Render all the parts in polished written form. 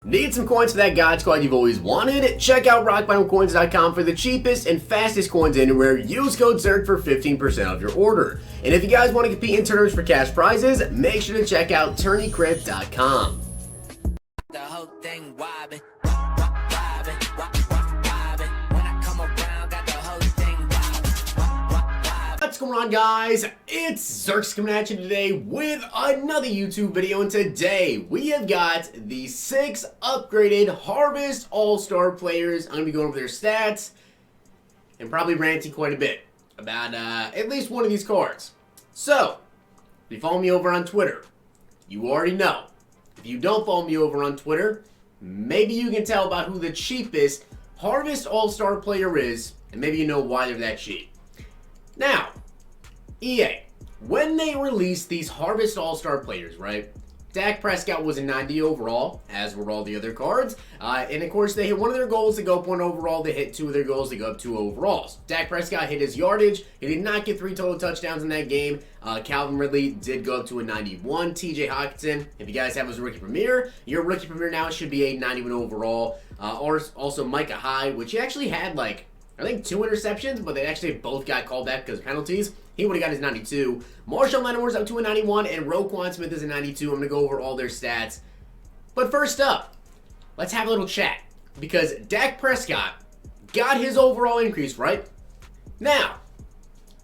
Need some coins for that God Squad you've always wanted? Check out rockbottomcoins.com for the cheapest and fastest coins anywhere. Use code ZIRK for 15% off your order. And if you guys want to compete in tournaments for cash prizes, make sure to check out tourneycrypt.com. The whole thing wobbin'. What's going on, guys? It's Zirksee coming at you today with another YouTube video, and today we have got the 6 upgraded Harvest All-Star players. I'm going to be going over their stats and probably ranting quite a bit about at least one of these cards. So, if you follow me over on Twitter, you already know. If you don't follow me over on Twitter, maybe you can tell about who the cheapest Harvest All-Star player is, and maybe you know why they're that cheap. Now, EA, when they released these Harvest All-Star players, right? Dak Prescott was a 90 overall, as were all the other cards. And of course, they hit one of their goals to go up 1 overall. They hit 2 of their goals to go up 2 overalls. Dak Prescott hit his yardage. He did not get 3 total touchdowns in that game. Calvin Ridley did go up to a 91. TJ Hockenson, if you guys have his rookie premier, your rookie premier now should be a 91 overall. Also Micah Hyde, which he actually had like, I think 2 interceptions, but they actually both got called back because of penalties. He would have got his 92. Lattimore's up to a 91, and Roquan Smith is a 92. I'm going to go over all their stats. But first up, let's have a little chat. Because Dak Prescott got his overall increase, right? Now,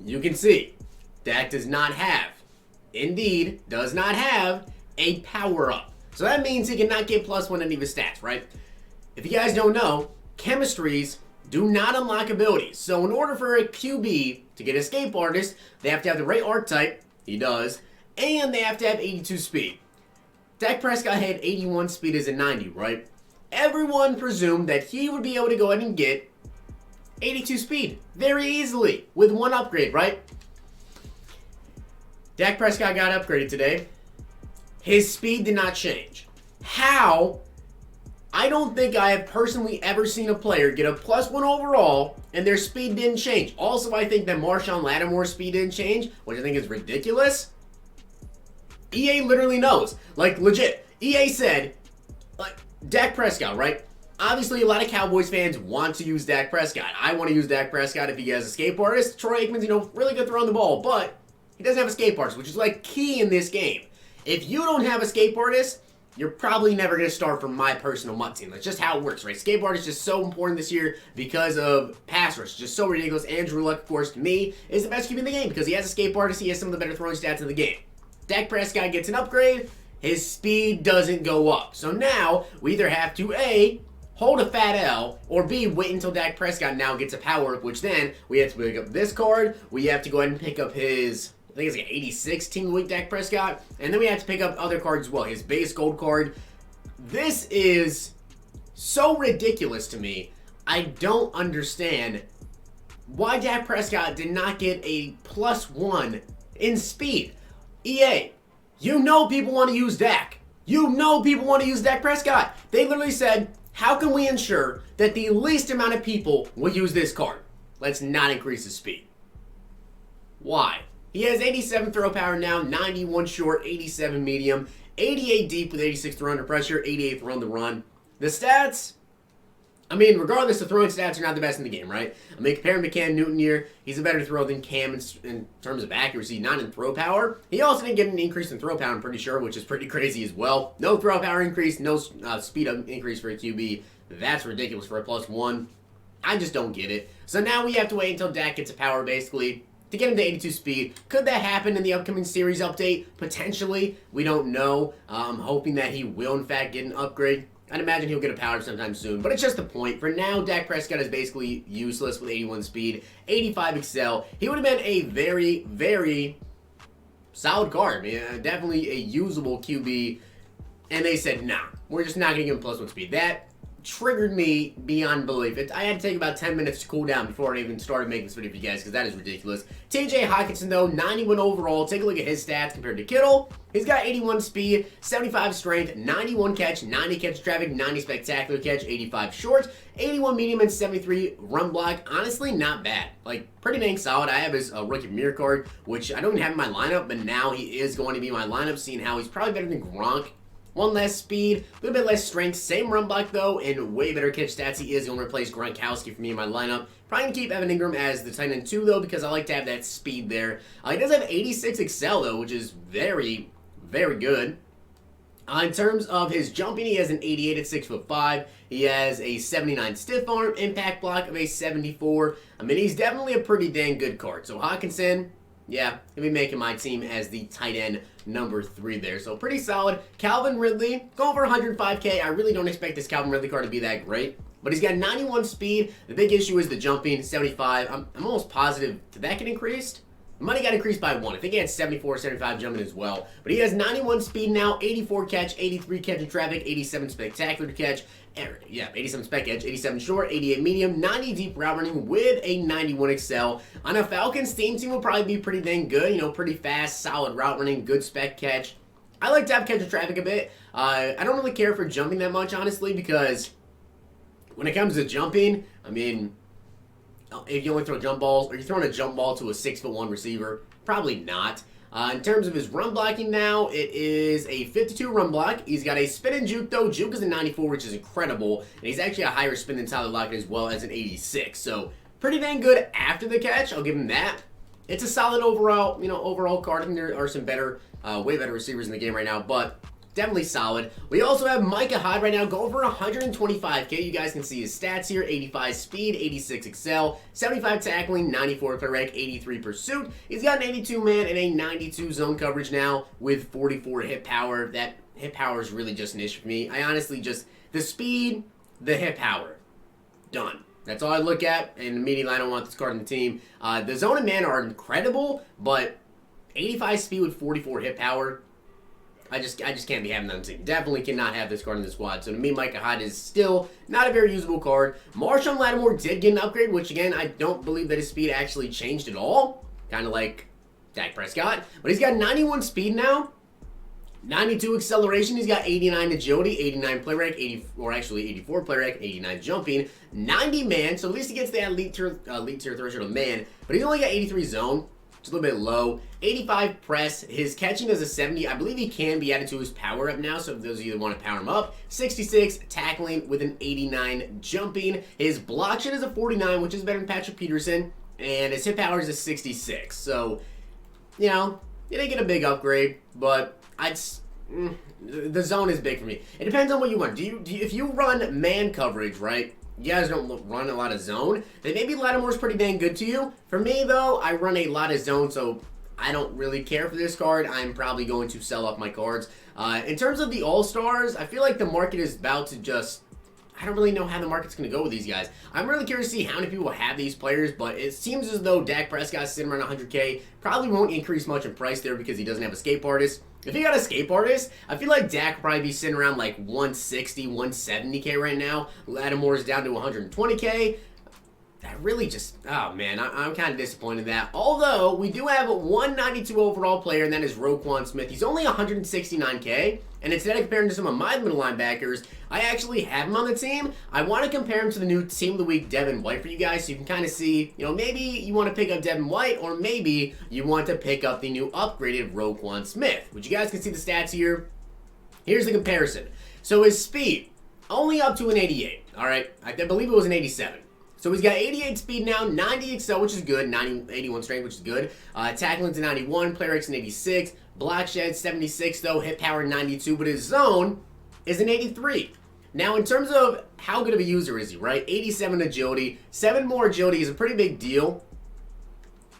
you can see, Dak does not have, indeed, does not have a power-up. So that means he cannot get +1 any of his stats, right? If you guys don't know, chemistries do not unlock abilities. So in order for a QB to get Escape Artist, they have to have the right archetype, he does, and they have to have 82 speed. Dak Prescott had 81 speed as a 90, right? Everyone presumed that he would be able to go ahead and get 82 speed very easily with 1 upgrade, right? Dak Prescott got upgraded today. His speed did not change. How? I don't think I have personally ever seen a player get a +1 overall and their speed didn't change. Also, I think that Lattimore's speed didn't change, which I think is ridiculous. EA literally knows. Like, legit. EA said, like, Dak Prescott, right? Obviously, a lot of Cowboys fans want to use Dak Prescott. I want to use Dak Prescott if he has Escape Artist. Troy Aikman's, really good throwing the ball, but he doesn't have Escape Artist, which is, like, key in this game. If you don't have Escape Artist, you're probably never going to start from my personal MUT team. That's just how it works, right? Escape Artist is just so important this year because of pass rush. It's just so ridiculous. Andrew Luck, of course, to me, is the best QB in the game because he has Escape Artist. He has some of the better throwing stats in the game. Dak Prescott gets an upgrade. His speed doesn't go up. So now, we either have to, A, hold a fat L, or B, wait until Dak Prescott now gets a power up, which then we have to pick up this card. We have to go ahead and pick up his, I think it's like 86 Team of the Week Dak Prescott. And then we have to pick up other cards as well. His base gold card. This is so ridiculous to me. I don't understand why Dak Prescott did not get a +1 in speed. EA, you know people want to use Dak. You know people want to use Dak Prescott. They literally said, how can we ensure that the least amount of people will use this card? Let's not increase his speed. Why? He has 87 throw power now, 91 short, 87 medium, 88 deep with 86 throw under pressure, 88 throw on the run. The stats, I mean, regardless, the throwing stats are not the best in the game, right? I mean, comparing to Cam Newton here, he's a better throw than Cam in terms of accuracy, not in throw power. He also didn't get an increase in throw power, I'm pretty sure, which is pretty crazy as well. No throw power increase, no speed increase for a QB. That's ridiculous for a +1. I just don't get it. So now we have to wait until Dak gets a power, basically, to get him to 82 speed. Could that happen in the upcoming series update? Potentially. We don't know. I'm hoping that he will, in fact, get an upgrade. I'd imagine he'll get a power sometime soon, but it's just the point. For now, Dak Prescott is basically useless with 81 speed, 85 excel. He would have been a very, very solid card. Definitely a usable QB. And they said, nah, we're just not going to give him +1 speed. That triggered me beyond belief. I had to take about 10 minutes to cool down before I even started making this video for you guys because that is ridiculous. TJ Hockenson, though, 91 overall. Take a look at his stats compared to Kittle. He's got 81 speed, 75 strength, 91 catch, 90 catch traffic, 90 spectacular catch, 85 short, 81 medium, and 73 run block. Honestly, not bad. Like, pretty dang solid. I have his rookie premier card, which I don't even have in my lineup, but now he is going to be in my lineup, seeing how he's probably better than Gronk. 1 less speed, a little bit less strength, same run block though, and way better catch stats. He is going to replace Gronkowski for me in my lineup. Probably going to keep Evan Ingram as the tight end 2 though, because I like to have that speed there. He does have 86 excel though, which is very, very good. In terms of his jumping, he has an 88 at 6'5". He has a 79 stiff arm, impact block of a 74. I mean, he's definitely a pretty dang good card. So Hockenson, yeah, he'll be making my team as the tight end number 3 there. So pretty solid. Calvin Ridley, going for 105K. I really don't expect this Calvin Ridley card to be that great. But he's got 91 speed. The big issue is the jumping, 75. I'm almost positive, did that get increased? Money got increased by 1. I think he had 74, 75 jumping as well. But he has 91 speed now, 84 catch, 83 catch in traffic, 87 spectacular catch. 87 spec edge, 87 short, 88 medium, 90 deep route running with a 91 excel. On a Falcons team will probably be pretty dang good. You know, pretty fast, solid route running, good spec catch. I like to have catch in traffic a bit. I don't really care for jumping that much, honestly, because when it comes to jumping, I mean, if you only throw jump balls, or you're throwing a jump ball to a 6'1" receiver, probably not. In terms of his run blocking now, it is a 52 run block. He's got a spin and juke though. Juke is a 94, which is incredible. And he's actually a higher spin than Tyler Lockett as well as an 86. So pretty dang good after the catch. I'll give him that. It's a solid overall, overall card. I think there are some better, way better receivers in the game right now, but definitely solid. We also have Micah Hyde right now going for 125K. You guys can see his stats here. 85 speed, 86 excel, 75 tackling, 94 clear 83 pursuit. He's got an 82 man and a 92 zone coverage now with 44 hit power. That hit power is really just an issue for me. I honestly just, the speed, the hit power, done. That's all I look at, and immediately I don't want this card in the team. The zone and man are incredible, but 85 speed with 44 hit power, I just can't be having that on the team. Definitely cannot have this card in the squad. So to me, Micah Hyde is still not a very usable card. Marshawn Lattimore did get an upgrade, which again, I don't believe that his speed actually changed at all. Kind of like Dak Prescott. But he's got 91 speed now. 92 acceleration. He's got 89 agility, 89 play rec, 84 play rec, 89 jumping, 90 man. So at least he gets the elite tier threshold of man. But he's only got 83 zone. It's a little bit low. 85 press. His catching is a 70. I believe he can be added to his power up now, so if those of you that want to power him up. 66 tackling with an 89 jumping. His block shot is a 49, which is better than Patrick Peterson. And his hit power is a 66. So, he didn't get a big upgrade, but the zone is big for me. It depends on what you want. If you run man coverage, right? You guys don't run a lot of zone, then maybe Lattimore's pretty dang good to you. For me, though, I run a lot of zone, so I don't really care for this card. I'm probably going to sell off my cards. In terms of the All-Stars, I feel like the market is about to just... I don't really know how the market's going to go with these guys. I'm really curious to see how many people have these players, but it seems as though Dak Prescott's sitting around 100K. Probably won't increase much in price there because he doesn't have escape artist. If he got escape artist, I feel like Dak would probably be sitting around like 160, 170K right now. Lattimore's down to 120K. That really just, oh man, I'm kind of disappointed in that. Although, we do have a 192 overall player, and that is Roquan Smith. He's only 169K, and instead of comparing to some of my middle linebackers, I actually have him on the team. I want to compare him to the new Team of the Week, Devin White, for you guys, so you can kind of see, maybe you want to pick up Devin White, or maybe you want to pick up the new upgraded Roquan Smith. Which you guys can see the stats here. Here's the comparison. So his speed, only up to an 88, all right? I believe it was an 87. So he's got 88 speed now, 90 excel, which is good, 81 strength, which is good. Tackling's a 91, play rate's an 86, block shed 76 though, hit power 92, but his zone is an 83. Now in terms of how good of a user is he, right? 87 agility, 7 more agility is a pretty big deal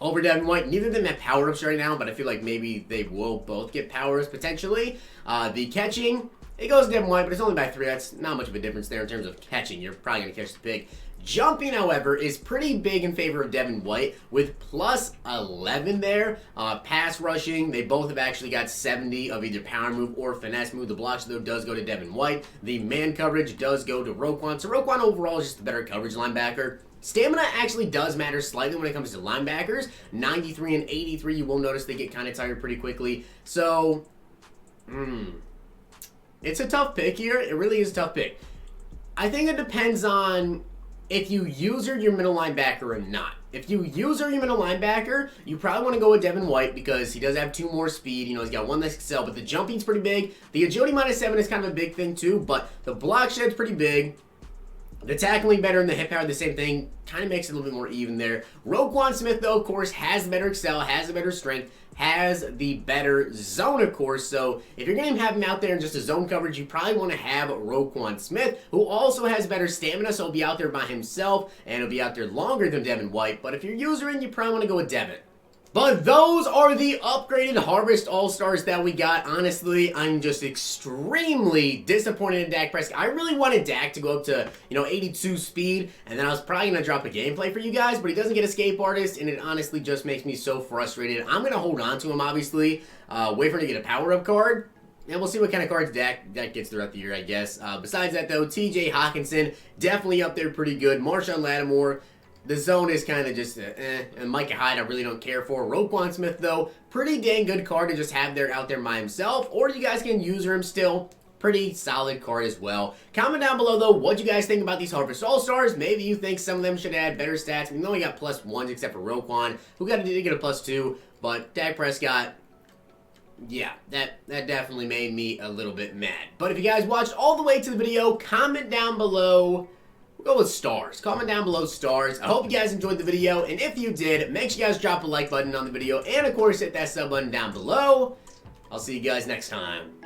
over Devin White. Neither of them have power-ups right now, but I feel like maybe they will both get powers potentially. The catching, it goes to Devin White, but it's only by 3. That's not much of a difference there in terms of catching. You're probably going to catch the pick. Jumping, however, is pretty big in favor of Devin White with plus 11 there. Pass rushing, they both have actually got 70 of either power move or finesse move. The blocks, though, does go to Devin White. The man coverage does go to Roquan. So Roquan overall is just a better coverage linebacker. Stamina actually does matter slightly when it comes to linebackers. 93 and 83, you will notice they get kind of tired pretty quickly. So, it's a tough pick here. It really is a tough pick. I think it depends on if you user your middle linebacker or not. If you user your middle linebacker, you probably want to go with Devin White because he does have 2 more speed. You know, he's got 1 less excel, but the jumping's pretty big. The agility -7 is kind of a big thing too, but the block shed's pretty big. The tackling better and the hip power, the same thing, kind of makes it a little bit more even there. Roquan Smith, though, of course, has the better excel, has the better strength, has the better zone, of course. So if you're going to have him out there in just a zone coverage, you probably want to have Roquan Smith, who also has better stamina, so he'll be out there by himself, and he'll be out there longer than Devin White. But if you're using, you probably want to go with Devin. But those are the upgraded Harvest All-Stars that we got. Honestly, I'm just extremely disappointed in Dak Prescott. I really wanted Dak to go up to, 82 speed, and then I was probably going to drop a gameplay for you guys, but he doesn't get Escape Artist, and it honestly just makes me so frustrated. I'm going to hold on to him, obviously, wait for him to get a power-up card. And we'll see what kind of cards Dak gets throughout the year, I guess. Besides that, though, TJ Hockenson, definitely up there pretty good. Marshawn Lattimore. The zone is kind of just and Micah Hyde I really don't care for. Roquan Smith, though, pretty dang good card to just have there out there by himself. Or you guys can use him still. Pretty solid card as well. Comment down below, though, what you guys think about these Harvest All-Stars. Maybe you think some of them should add better stats. We only got +1s except for Roquan, who did get a +2. But Dak Prescott, yeah, that definitely made me a little bit mad. But if you guys watched all the way to the video, comment down below. We'll go with stars. Comment down below stars. I hope you guys enjoyed the video, and if you did, make sure you guys drop a like button on the video, and of course hit that sub button down below. I'll see you guys next time.